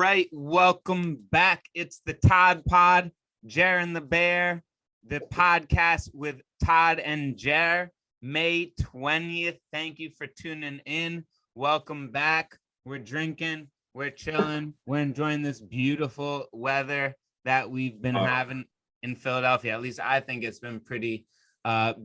right, welcome back. It's the Todd Pod, Jer and the Bear, the podcast with Todd and Jer, May 20th. Thank you for tuning in. Welcome back. We're drinking, we're chilling, we're enjoying this beautiful weather that we've been having in Philadelphia. At least I think it's been pretty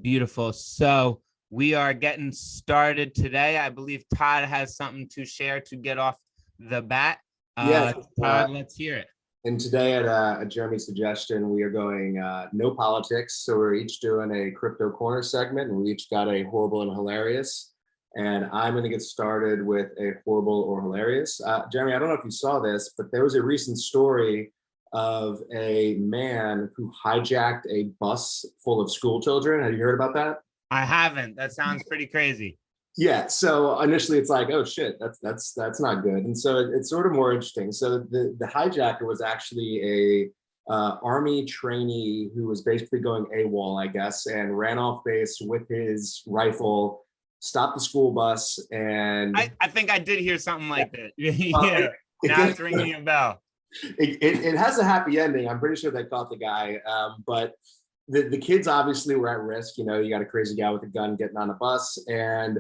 beautiful. So we are getting started today. I believe Todd has something to share to get off the bat. Todd, let's hear it. And today at Jeremy's suggestion, we are going no politics. So we're each doing a crypto corner segment, and we each got a horrible and hilarious. And I'm going to get started with a horrible or hilarious. Jeremy, I don't know if you saw this, but there was a recent story of a man who hijacked a bus full of school children. Have you heard about that? I haven't. That sounds pretty crazy. Yeah. So initially it's like, oh shit, that's not good. And so it's sort of more interesting. So the hijacker was actually a army trainee who was basically going AWOL, I guess, and ran off base with his rifle, stopped the school bus, and I think I did hear something like that. Yeah. Now it's ringing a bell. It has a happy ending. I'm pretty sure they caught the guy, but the kids obviously were at risk. You know, you got a crazy guy with a gun getting on a bus, and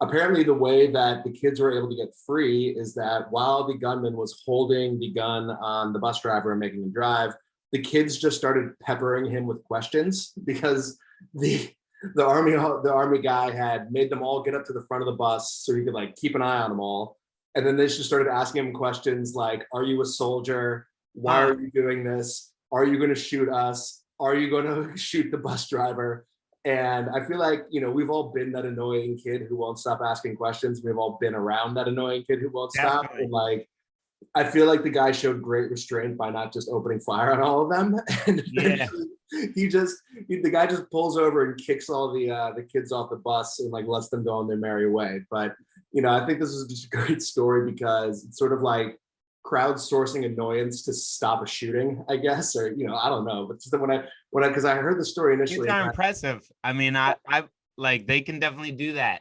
apparently the way that the kids were able to get free is that while the gunman was holding the gun on the bus driver and making him drive, the kids just started peppering him with questions because the army guy had made them all get up to the front of the bus so he could like keep an eye on them all. And then they just started asking him questions like, are you a soldier? Why are you doing this? Are you going to shoot us? Are you going to shoot the bus driver? And I feel like, you know, we've all been that annoying kid who won't stop asking questions. We've all been around that annoying kid who won't stop. And like, I feel like the guy showed great restraint by not just opening fire on all of them. And the guy just pulls over and kicks all the kids off the bus and like lets them go on their merry way. But, you know, I think this is just a great story because it's sort of like crowdsourcing annoyance to stop a shooting, I guess, or, you know, I don't know. But just because I heard the story initially, it's impressive. I mean, I like they can definitely do that.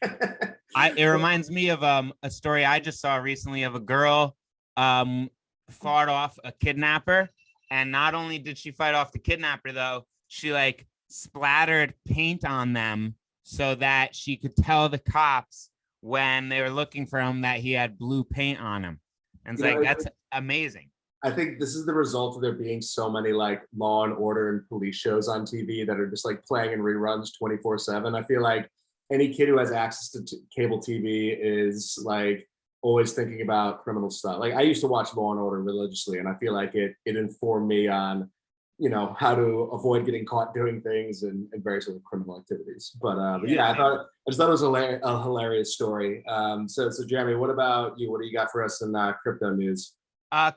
It reminds me of a story I just saw recently of a girl fought off a kidnapper, and not only did she fight off the kidnapper though, she like splattered paint on them so that she could tell the cops when they were looking for him that he had blue paint on him. And it's like, that's amazing. I think this is the result of there being so many like Law and Order and police shows on TV that are just like playing in reruns 24/7. I feel like any kid who has access to cable TV is like always thinking about criminal stuff. Like I used to watch Law and Order religiously, and I feel like it informed me on, you know, how to avoid getting caught doing things and various other criminal activities. But yeah, I just thought it was a hilarious story. So Jeremy, what about you? What do you got for us in crypto news?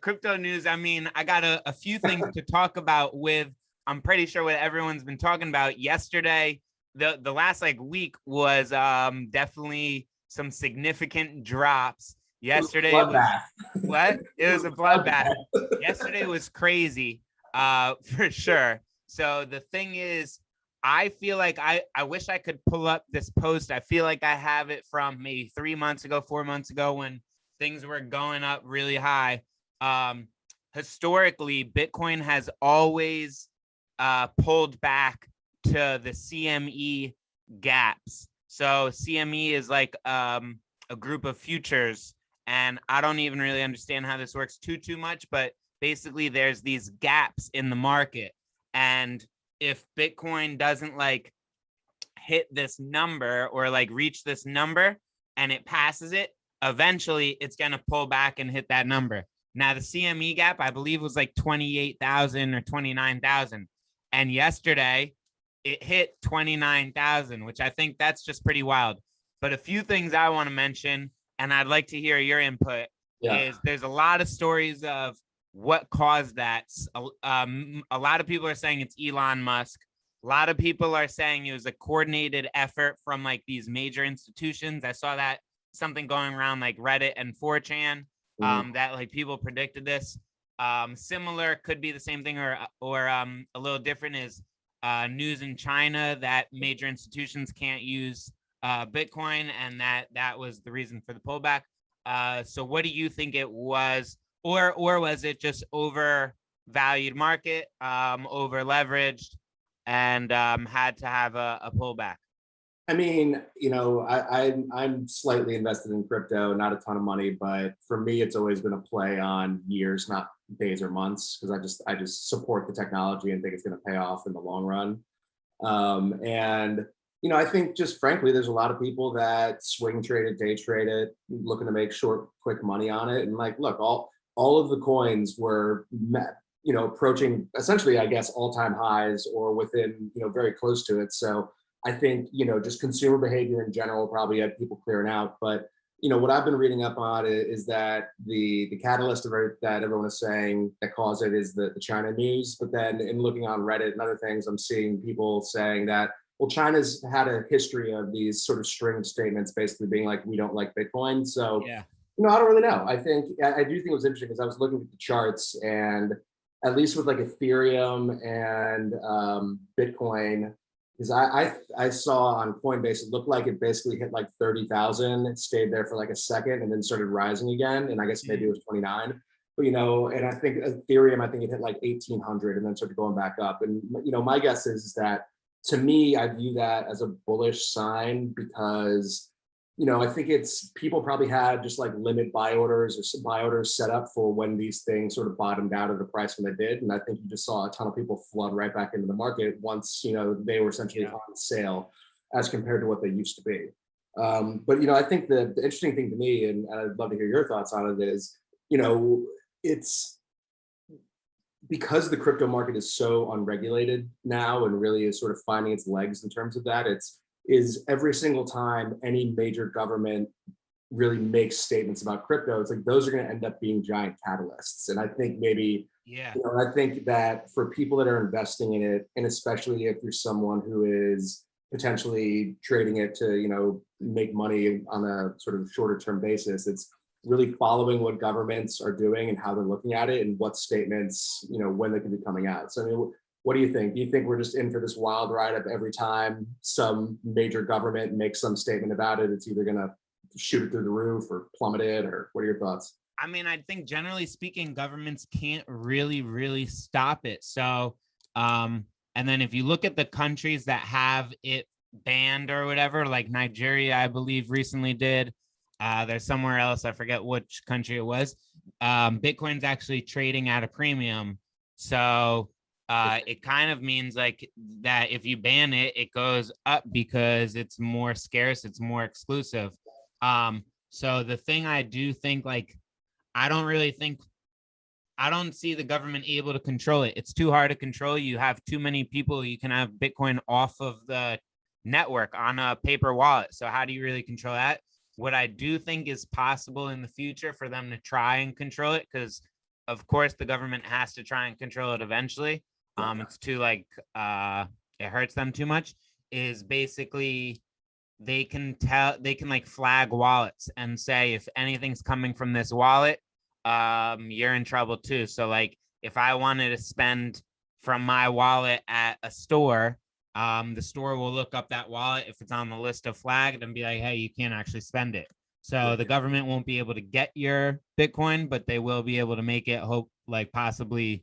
Crypto news. I mean, I got a few things to talk about with. I'm pretty sure what everyone's been talking about yesterday. The last like week was definitely some significant drops. Yesterday was what? It was a bloodbath. Yesterday was crazy. For sure. So the thing is, I feel like I wish I could pull up this post. I feel like I have it from maybe 4 months ago when things were going up really high. Historically, Bitcoin has always pulled back to the CME gaps. So CME is like a group of futures, and I don't even really understand how this works too much, but basically there's these gaps in the market, and if Bitcoin doesn't like hit this number or like reach this number and it passes it, eventually it's going to pull back and hit that number. Now the CME gap, I believe, was like 28,000 or 29,000, and yesterday it hit 29,000, which I think that's just pretty wild. But a few things I want to mention, and I'd like to hear your input, is there's a lot of stories of what caused that. A lot of people are saying it's Elon Musk. A lot of people are saying it was a coordinated effort from like these major institutions. I saw that something going around like Reddit and 4chan that like people predicted this. Similar could be the same thing or a little different is news in China that major institutions can't use Bitcoin, and that was the reason for the pullback. So what do you think it was? or was it just overvalued market, over leveraged, and had to have a pullback? I mean, I'm slightly invested in crypto, not a ton of money, but for me, it's always been a play on years, not days or months, because I just support the technology and think it's going to pay off in the long run. And I think just frankly, there's a lot of people that swing trade it, day trade it, looking to make short, quick money on it. And like, look, all of the coins were approaching essentially, I guess, all-time highs or within, very close to it. So I think, just consumer behavior in general probably had people clearing out. But what I've been reading up on is that the catalyst of it that everyone is saying that caused it is the China news. But then in looking on Reddit and other things, I'm seeing people saying that, well, China's had a history of these sort of string of statements basically being like, we don't like Bitcoin. So, Yeah. I don't really know. I do think it was interesting because I was looking at the charts, and at least with like Ethereum and Bitcoin, because I saw on Coinbase, it looked like it basically hit like 30,000. It stayed there for like a second and then started rising again. And I guess maybe it was 29. But and I think Ethereum, I think it hit like 1,800 and then started going back up. And my guess is that, to me, I view that as a bullish sign because I think it's people probably had just like limit buy orders or some buy orders set up for when these things sort of bottomed out at the price when they did. And I think you just saw a ton of people flood right back into the market once, they were essentially on sale as compared to what they used to be. But, I think the interesting thing to me, and I'd love to hear your thoughts on it, is, it's because the crypto market is so unregulated now and really is sort of finding its legs in terms of that. Is every single time any major government really makes statements about crypto, it's like those are going to end up being giant catalysts. And I think maybe, I think that for people that are investing in it, and especially if you're someone who is potentially trading it to, make money on a sort of shorter term basis, it's really following what governments are doing and how they're looking at it and what statements, when they can be coming out. So, I mean, what do you think? Do you think we're just in for this wild ride of every time some major government makes some statement about it, it's either going to shoot it through the roof or plummet it, or what are your thoughts? I mean, I think generally speaking, governments can't really stop it. So, and then if you look at the countries that have it banned or whatever, like Nigeria, I believe recently did. There's somewhere else, I forget which country it was. Bitcoin's actually trading at a premium. So it kind of means like that if you ban it, it goes up because it's more scarce, it's more exclusive. So the thing I do think, like, I don't see the government able to control it. It's too hard to control. You have too many people. You can have Bitcoin off of the network on a paper wallet. So how do you really control that? What I do think is possible in the future for them to try and control it, because of course the government has to try and control it eventually. It's too like it hurts them too much, is basically they can like flag wallets and say if anything's coming from this wallet, you're in trouble too. So like if I wanted to spend from my wallet at a store, the store will look up that wallet if it's on the list of flagged and be like, hey, you can't actually spend it. So the government won't be able to get your Bitcoin, but they will be able to make it possibly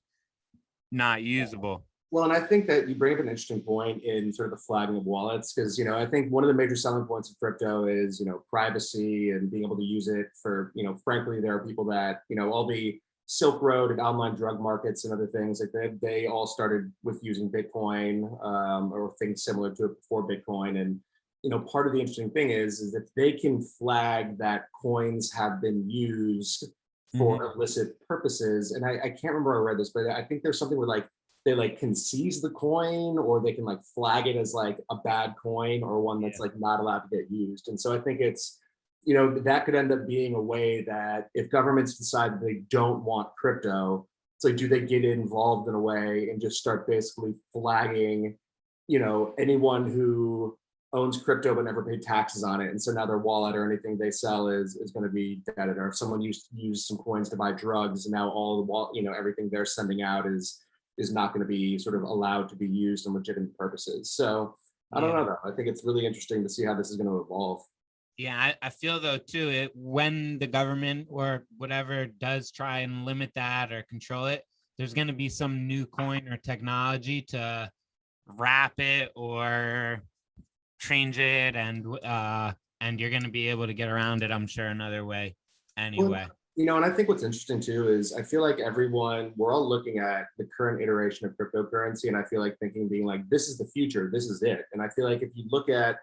not usable. Well, and I think that you bring up an interesting point in sort of the flagging of wallets, because I think one of the major selling points of crypto is privacy and being able to use it for frankly, there are people that all the Silk Road and online drug markets and other things like they all started with using Bitcoin or things similar to it before Bitcoin. And part of the interesting thing is that they can flag that coins have been used for illicit purposes. And I can't remember where I read this, but I think there's something where like they like can seize the coin, or they can like flag it as like a bad coin or one that's like not allowed to get used. And so I think it's that could end up being a way that if governments decide that they don't want crypto, it's like, do they get involved in a way and just start basically flagging anyone who owns crypto but never paid taxes on it, and so now their wallet or anything they sell is going to be deaded. Or if someone used to use some coins to buy drugs, and now all the everything they're sending out is not going to be sort of allowed to be used in legitimate purposes. So I don't know though. I think it's really interesting to see how this is going to evolve. Yeah, I feel though too, when the government or whatever does try and limit that or control it, there's going to be some new coin or technology to wrap it or change it, and you're going to be able to get around it, I'm sure, another way Well, anyway. and I think what's interesting too is I feel like we're all looking at the current iteration of cryptocurrency, and I feel like thinking, being like, this is the future, this is it. And I feel like if you look at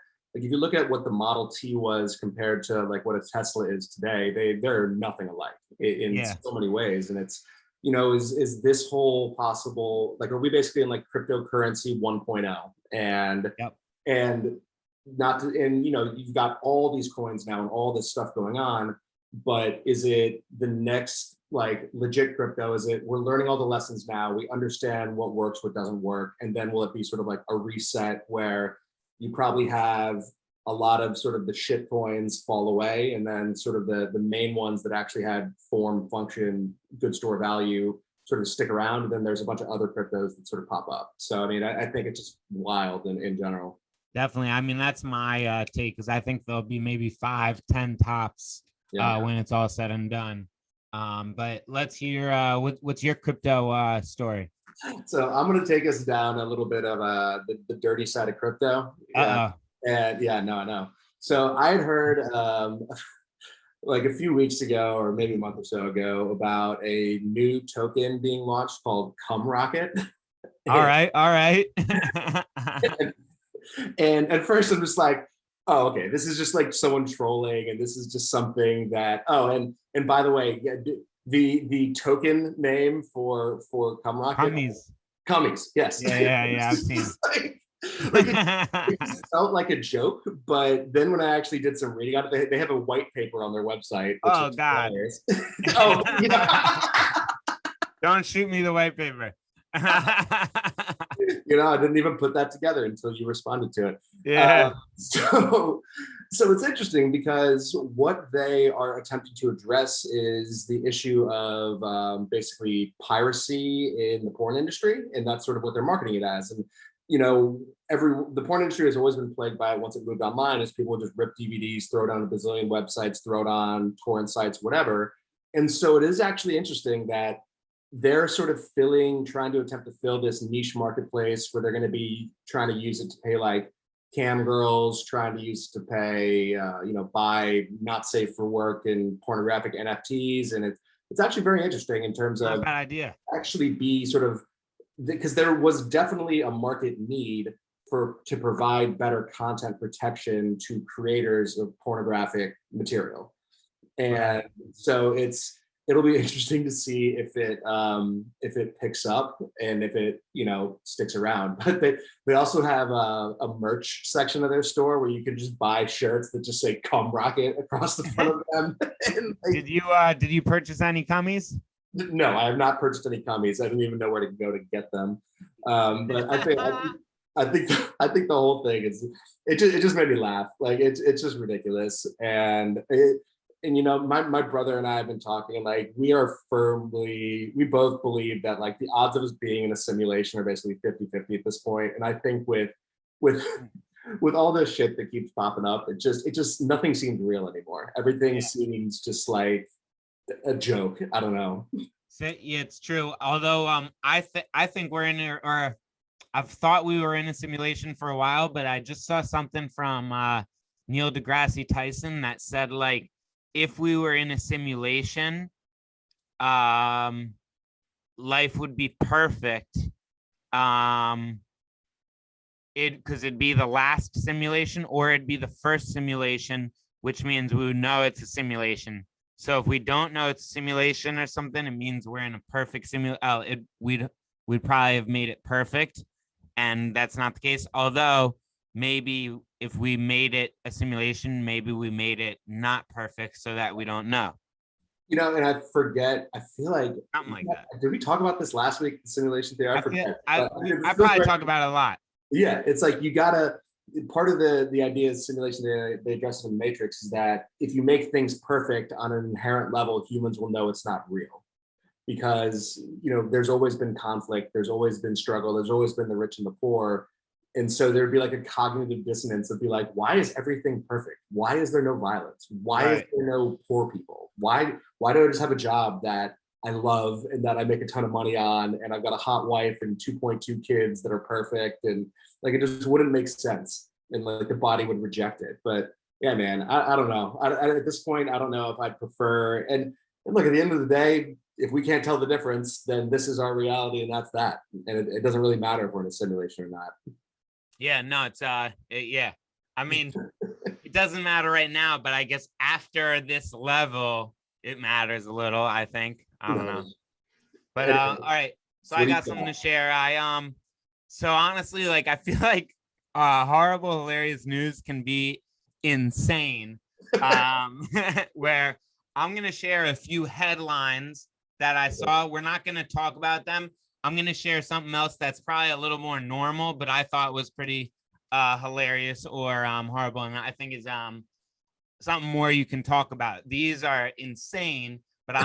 what the Model T was compared to like what a Tesla is today, they're nothing alike in Yeah. so many ways. And it's, is this whole possible, like, are we basically in like cryptocurrency 1.0? Yep. And not to, and you've got all these coins now and all this stuff going on, but is it the next like legit crypto? Is it, we're learning all the lessons now, we understand what works, what doesn't work, and then will it be sort of like a reset where you probably have a lot of sort of the shit coins fall away, and then sort of the main ones that actually had form, function, good store value sort of stick around, and then there's a bunch of other cryptos that sort of pop up. So I mean, I think it's just wild in general. Definitely. I mean, that's my take, because I think there'll be maybe 5, 10 tops Yeah. when it's all said and done. But let's hear what's your crypto story. So I'm going to take us down a little bit of the dirty side of crypto. Uh-oh. And yeah, no, I know. So I had heard like a few weeks ago, or maybe a month or so ago, about a new token being launched called Cum Rocket. All right. All right. And at first I'm just like, oh, okay, this is just like someone trolling, and this is just something that, oh, and by the way, yeah, the token name for Cum Rocket, Cummies. Cummies, yes. Yeah. I've seen. Like it just felt like a joke, but then when I actually did some reading on it, they have a white paper on their website. Which Oh God. Oh, yeah. Don't shoot me the white paper. I didn't even put that together until you responded to it. Yeah. So it's interesting because what they are attempting to address is the issue of basically piracy in the porn industry, and that's sort of what they're marketing it as. And the porn industry has always been plagued by it. Once it moved online, is people would just rip DVDs, throw it on a bazillion websites, throw it on torrent sites, whatever. And so it is actually interesting that they're sort of trying to attempt to fill this niche marketplace where they're going to be trying to use it to pay like cam girls, trying to use it to pay, buy not safe for work and pornographic NFTs. And it's actually very interesting in terms Not of a bad idea. actually be sort of, because there was definitely a market need to provide better content protection to creators of pornographic material. And Right. so it'll be interesting to see if it picks up and if it sticks around. But they also have a merch section of their store where you can just buy shirts that just say "Cum Rocket" across the front of them. And Did you purchase any cummies? no, I have not purchased any cummies. I don't even know where to go to get them. But I think the whole thing is, it just made me laugh. Like it's just ridiculous. And my brother and I have been talking, like we both believe that like the odds of us being in a simulation are basically 50-50 at this point. And I think with with all this shit that keeps popping up, it just nothing seems real anymore. Everything seems just like a joke. I don't know. Yeah, it's true. Although I think we're in or I've thought we were in a simulation for a while, but I just saw something from Neil deGrasse Tyson that said like if we were in a simulation, life would be perfect. It'd be the last simulation or it'd be the first simulation, which means we would know it's a simulation. So if we don't know it's a simulation or something, it means we're in a perfect simulation. We'd probably have made it perfect, and that's not the case. Although maybe if we made it a simulation, maybe we made it not perfect so that we don't know. And I feel like Something like that. Did we talk about this last week? The simulation theory. I forget. I probably talk about it a lot. Yeah, it's like part of the idea of simulation they address in the Matrix is that if you make things perfect on an inherent level, humans will know it's not real, because there's always been conflict, there's always been struggle, there's always been the rich and the poor. And so there'd be like a cognitive dissonance of be like, why is everything perfect? Why is there no violence? Why is there no poor people? Why do I just have a job that I love and that I make a ton of money on, and I've got a hot wife and 2.2 kids that are perfect, and like it just wouldn't make sense, and like the body would reject it. But yeah, man, I don't know. At this point, I don't know if I'd prefer. And look, at the end of the day, if we can't tell the difference, then this is our reality, and that's that. And it doesn't really matter if we're in a simulation or not. Yeah, no, it's yeah. I mean, it doesn't matter right now, but I guess after this level, it matters a little, I think. I don't know. But Anyway, all right. So I got something to share. So honestly, like I feel like horrible, hilarious news can be insane. Where I'm gonna share a few headlines that I saw. We're not gonna talk about them. I'm gonna share something else that's probably a little more normal, but I thought was pretty hilarious or horrible, and I think is something more you can talk about. These are insane, but I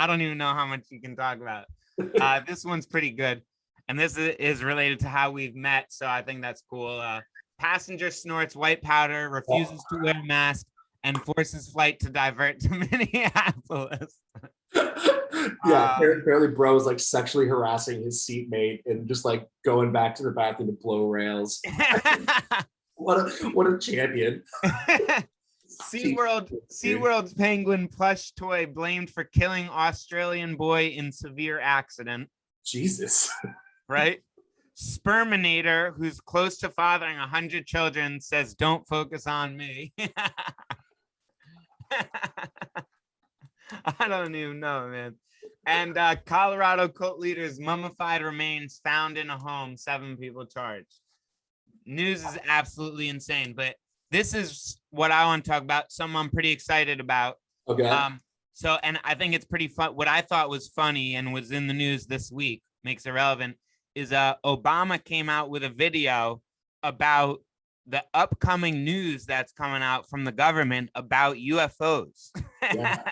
don't even know how much you can talk about. This one's pretty good, and this is related to how we've met, so I think that's cool. Passenger snorts white powder, refuses to wear a mask, and forces flight to divert to Minneapolis. Yeah, apparently bro was like sexually harassing his seatmate and just like going back to the bathroom to blow rails. What a champion. SeaWorld's penguin plush toy blamed for killing Australian boy in severe accident. Jesus. Right? Sperminator, who's close to fathering 100 children, says, "Don't focus on me." I don't even know, man. And Colorado cult leaders' mummified remains found in a home, 7 people charged. News is absolutely insane, but this is what I want to talk about, something I'm pretty excited about. Okay. So, and I think it's pretty fun. What I thought was funny and was in the news this week, makes it relevant, is Obama came out with a video about the upcoming news that's coming out from the government about UFOs. Yeah.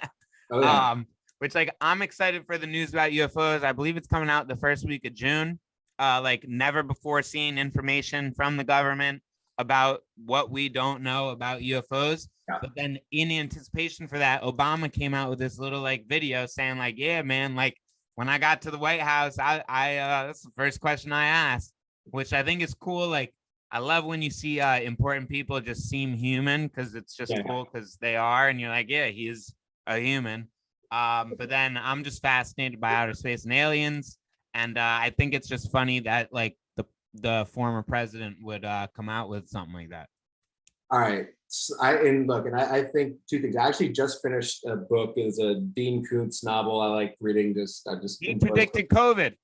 Oh, yeah. Which like I'm excited for the news about UFOs. I believe it's coming out the first week of June. Like never before seen information from the government about what we don't know about UFOs. Yeah. But then in anticipation for that, Obama came out with this little like video saying like, yeah, man, like when I got to the White House, I that's the first question I asked, which I think is cool. Like I love when you see important people just seem human, because it's just cool because they are, and you're like, yeah, he is a human. But then I'm just fascinated by outer space and aliens, and I think it's just funny that like the former president would come out with something like that. All right. I think 2 things. I actually just finished a book. It's a Dean Koontz novel. I like reading. He predicted COVID.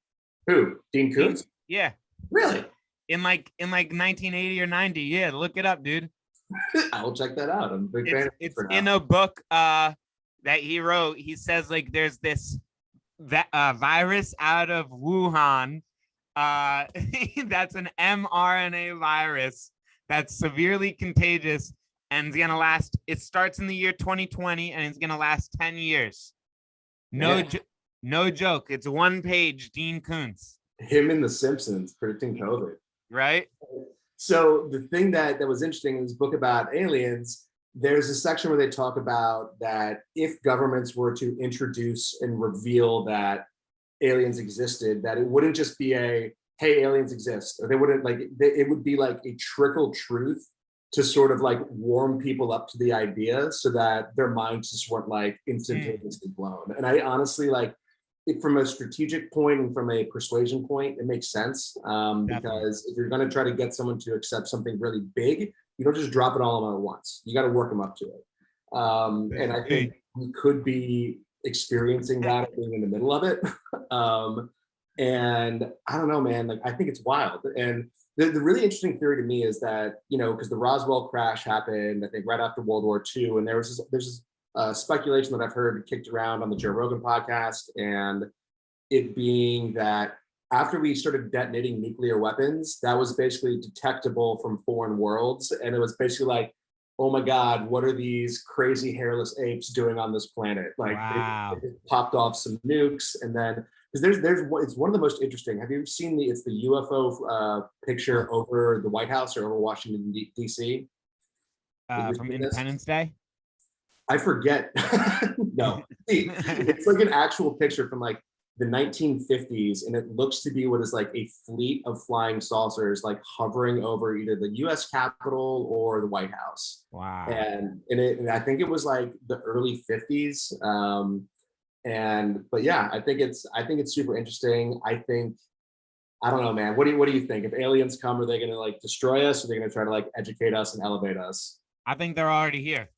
Who? Dean Koontz? Yeah. Really? In like 1980 or 90. Yeah, look it up, dude. I will check that out. I'm a big fan. It's in a book that he wrote. He says like there's this virus out of Wuhan. That's an mRNA virus that's severely contagious and it's gonna last. It starts in the year 2020 and it's gonna last 10 years. No joke. It's 1 page. Dean Koontz. Him in The Simpsons predicting COVID. Right. So the thing that was interesting in this book about aliens, there's a section where they talk about that if governments were to introduce and reveal that aliens existed, that it wouldn't just be a, hey, aliens exist, or they wouldn't like, it would be like a trickle truth to sort of like warm people up to the idea so that their minds just weren't like instantaneously blown. And I honestly like it from a strategic point and from a persuasion point, it makes sense because if you're going to try to get someone to accept something really big, you don't just drop it all on at once. You got to work them up to it. And I think we could be experiencing that, being in the middle of it. And I don't know, man, like I think it's wild. And the really interesting theory to me is that, you know, because the Roswell crash happened, I think right after World War II, and there's this speculation that I've heard kicked around on the Joe Rogan podcast, and it being that after we started detonating nuclear weapons, that was basically detectable from foreign worlds. And it was basically like, oh my God, what are these crazy hairless apes doing on this planet? Like, wow. They popped off some nukes, and then because it's one of the most interesting. Have you ever seen it's the UFO picture over the White House or over Washington D.C. From Independence Day? I forget. No, it's like an actual picture from like the 1950s, and it looks to be what is like a fleet of flying saucers like hovering over either the U.S. Capitol or the White House. Wow. And I think it was like the early 50s. But yeah, I think it's super interesting. I don't know, man. What do you think? If aliens come, are they going to like destroy us, or are they going to try to like educate us and elevate us? I think they're already here.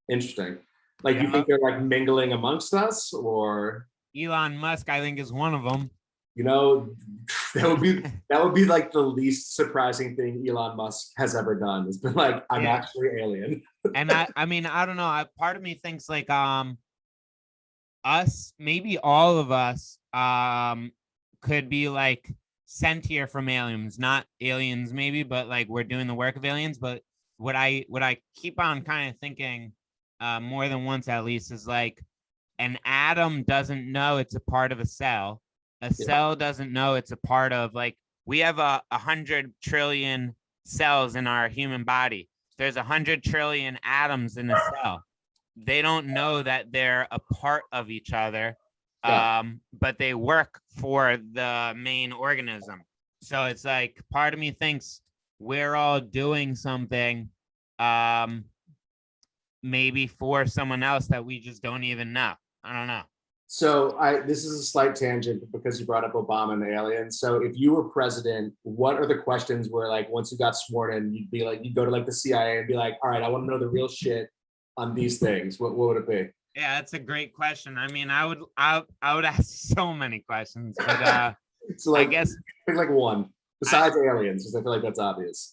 Interesting. Like, you think they're like mingling amongst us, or Elon Musk, I think, is one of them. You know, that would be like the least surprising thing Elon Musk has ever done. It's been like, I'm actually alien. And I mean, I don't know. Part of me thinks like us, maybe all of us, could be like sent here from aliens, not aliens, maybe, but like we're doing the work of aliens. But what I keep on kind of thinking, more than once at least, is like an atom doesn't know it's a part of a cell. A cell doesn't know it's a part of, like, we have 100 trillion cells in our human body. There's 100 trillion atoms in a cell. They don't know that they're a part of each other, but they work for the main organism. So it's like, part of me thinks we're all doing something, maybe for someone else that we just don't even know. I don't know. So this is a slight tangent because you brought up Obama and the aliens. So if you were president, what are the questions where, like, once you got sworn in, you'd go to like the CIA and be like, all right, I want to know the real shit on these things. What would it be? Yeah, that's a great question. I mean, I would ask so many questions, but so like, I guess pick like one besides aliens, because I feel like that's obvious.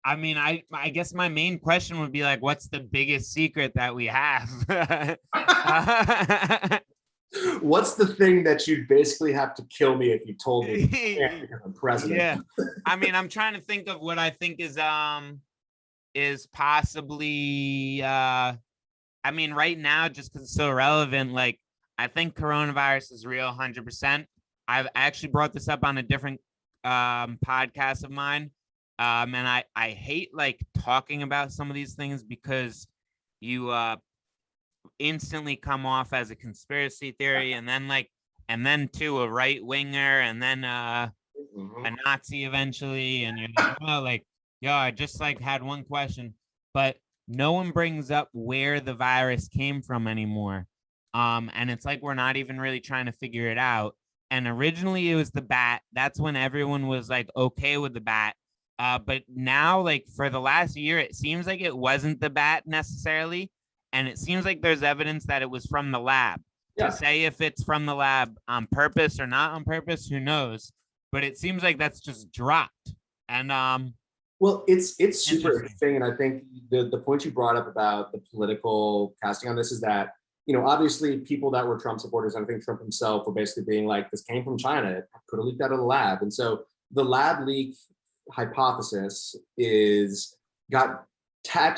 I mean, I guess my main question would be like, what's the biggest secret that we have? What's the thing that you'd basically have to kill me if you told me because I'm president? Yeah. I mean, I'm trying to think of what I think is possibly I mean, right now, just because it's so relevant, like, I think coronavirus is real 100%. I've actually brought this up on a different podcast of mine. And I hate like talking about some of these things because you instantly come off as a conspiracy theory, and then to a right winger, and then a Nazi eventually, and you're like, oh, like, yo, I just like had one question, but no one brings up where the virus came from anymore. And it's like we're not even really trying to figure it out. And originally it was the bat. That's when everyone was like okay with the bat. But now, like, for the last year, it seems like it wasn't the bat necessarily. And it seems like there's evidence that it was from the lab. Yeah. To say if it's from the lab on purpose or not on purpose, who knows? But it seems like that's just dropped. And well, it's super interesting. And I think the point you brought up about the political casting on this is that, you know, obviously people that were Trump supporters, I think Trump himself, were basically being like, this came from China. It could have leaked out of the lab. And so the lab leak hypothesis got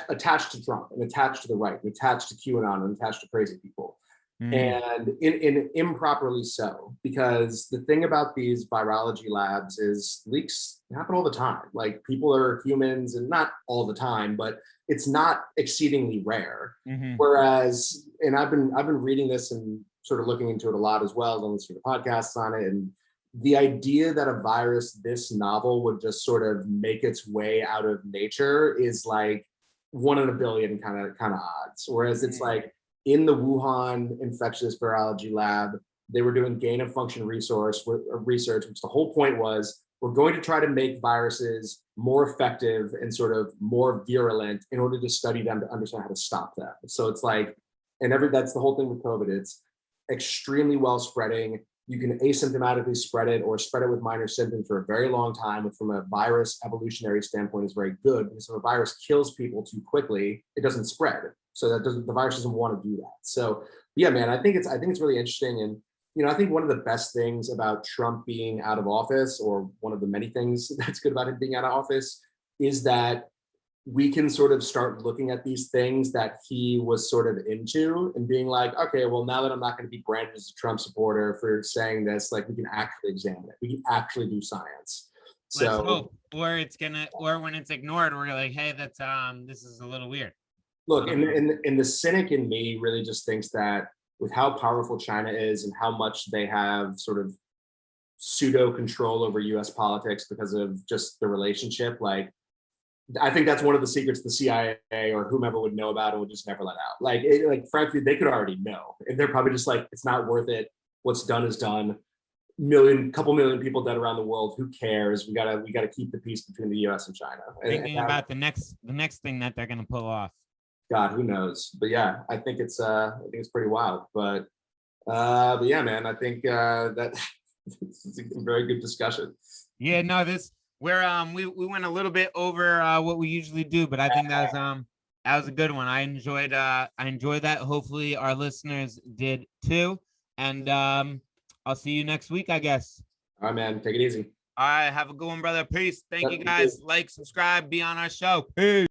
attached to Trump and attached to the right and attached to QAnon and attached to crazy people. And in improperly so, because the thing about these virology labs is leaks happen all the time. Like, people are humans, and not all the time, but it's not exceedingly rare. Whereas, and I've been reading this and sort of looking into it a lot as well, and listening to podcasts on it, and the idea that a virus this novel would just sort of make its way out of nature is like 1 in a billion kind of odds. Whereas it's like, in the Wuhan infectious virology lab, they were doing gain of function research, which the whole point was, we're going to try to make viruses more effective and sort of more virulent in order to study them to understand how to stop them. So it's like, that's the whole thing with COVID. It's extremely well spreading. You can asymptomatically spread it or spread it with minor symptoms for a very long time, which from a virus evolutionary standpoint is very good, because if a virus kills people too quickly, it doesn't spread. So the virus doesn't want to do that. So yeah, man, I think it's really interesting. And, you know, I think one of the best things about Trump being out of office, or one of the many things that's good about him being out of office, is that we can sort of start looking at these things that he was sort of into and being like, okay, well, now that I'm not going to be branded as a Trump supporter for saying this, like we can actually examine it. We can actually do science. Let's So hope. Or when it's ignored, we're like, hey, that's this is a little weird. look, and the cynic in me really just thinks that with how powerful China is and how much they have sort of pseudo control over US politics because of just the relationship, like I think that's one of the secrets the CIA or whomever would know about and would just never let out. Like frankly, they could already know, and they're probably just like, it's not worth it. What's done is done. Couple million people dead around the world. Who cares? We gotta keep the peace between the U.S. and China. Thinking about the next thing that they're gonna pull off. God, who knows? But yeah, I think it's pretty wild. But yeah, man, I think that it's a very good discussion. Yeah, no, we went a little bit over what we usually do, but I think that was a good one. I enjoyed that. Hopefully our listeners did too. And I'll see you next week, I guess. All right, man. Take it easy. All right, have a good one, brother. Peace. Thank you guys. Like, subscribe, be on our show. Peace.